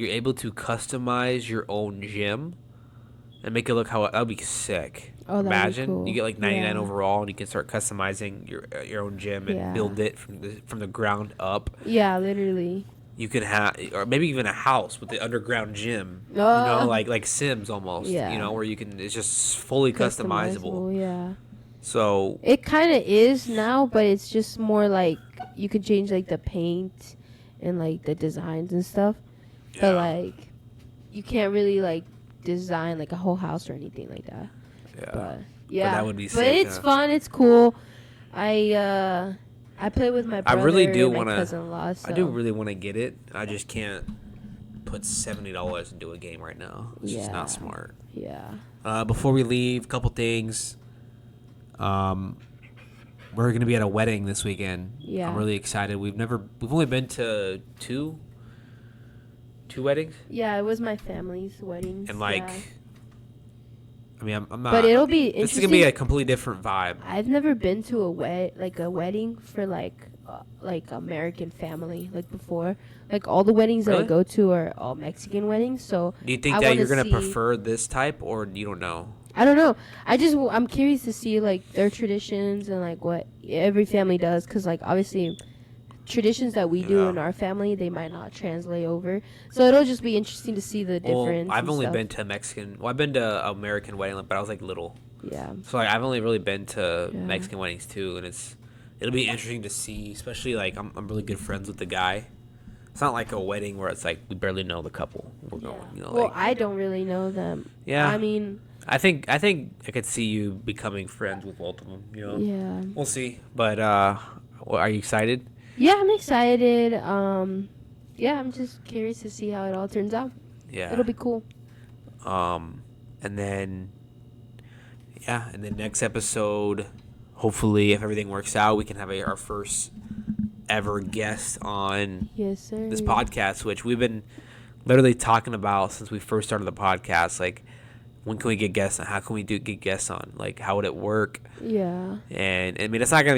able to customize your own gym and make it look how that would be sick. Oh, Imagine cool. you get like 99 Yeah. overall, and you can start customizing your own gym and build it from the ground up. Yeah, literally. You could have, or maybe even a house with the underground gym. You know, like Sims almost. Yeah. You know, where you can, it's just fully customizable. Yeah. So It kind of is now, but it's just more like you could change like the paint and like the designs and stuff. yeah. But like you can't really like design like a whole house or anything like that. Yeah. But yeah, that would be but sick, it's huh? fun. It's cool. I play with my brother. I really do and my want to. cousin-in-law, so. I do really want to get it. I just can't put $70 into a game right now. It's just not smart. Yeah. Before we leave, a couple things. We're gonna be at a wedding this weekend. Yeah. I'm really excited. We've only been to two weddings. Yeah, it was my family's wedding. And like, yeah. I mean, I'm not. But it'll be interesting. This is gonna be a completely different vibe. I've never been to a wedding for like American family like before. Like all the weddings that I Really? go to are all Mexican weddings. So Do you think I that wanna you're gonna see- prefer this type, or you don't know? I don't know. I'm curious to see like their traditions and like what every family does, because like obviously traditions that we do Yeah. in our family, they might not translate over. So it'll just be interesting to see the difference. Well, I've and only stuff. been to Mexican. Well, I've been to American wedding, but I was like little. Yeah. So like, I've only really been to Yeah. Mexican weddings too, and it'll be interesting to see, especially like I'm really good friends with the guy. It's not like a wedding where it's like we barely know the couple. We're going, you know. Well, Like, I don't really know them. yeah. I mean, I think I could see you becoming friends with both of them. You know. yeah. We'll see. But are you excited? Yeah, I'm excited. Yeah, I'm just curious to see how it all turns out. Yeah. It'll be cool. And then next episode, hopefully, if everything works out, we can have our first ever guest on Yes, sir. this podcast, which we've been literally talking about since we first started the podcast. Like, when can we get guests on? How can we get guests on? Like, how would it work? Yeah. And I mean, it's not gonna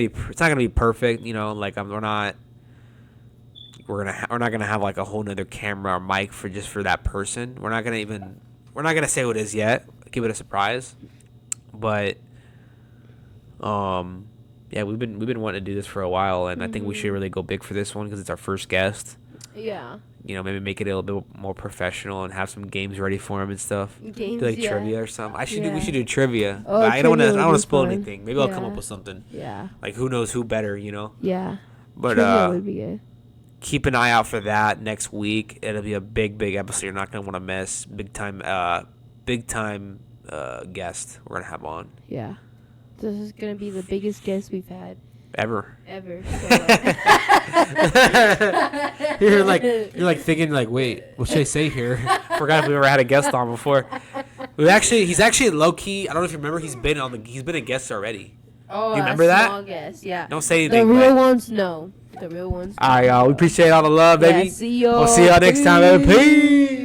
be perfect, you know. Like, we're not gonna have like a whole nother camera or mic for that person. We're not gonna say what it is yet. Keep it a surprise. But yeah, we've been wanting to do this for a while, and I think we should really go big for this one because it's our first guest. Yeah. You know, maybe make it a little bit more professional and have some games ready for him and stuff. Games, Do like yeah. trivia or something. We Yeah. should do trivia. Oh, But I don't trivia would want to be spoil fun. anything. Maybe I'll come Yeah. up with something. Yeah. Like, who knows who better, you know? Yeah. But Trivia would be good. keep an eye out for that next week. It'll be a big episode. You're not gonna want to miss. Big time guest we're gonna have on Yeah. This is gonna be the biggest guest we've had ever. ever. you're like thinking like, wait, what should I say here? Forgot if we ever had a guest on before. He's actually low key. I don't know if you remember. He's been a guest already. Oh, You remember that? Small guest, yeah. Don't say The anything. real ones, no. The real ones. All right, y'all. We appreciate all the love, baby. Yeah, see y'all. We'll see y'all next time, baby. Peace.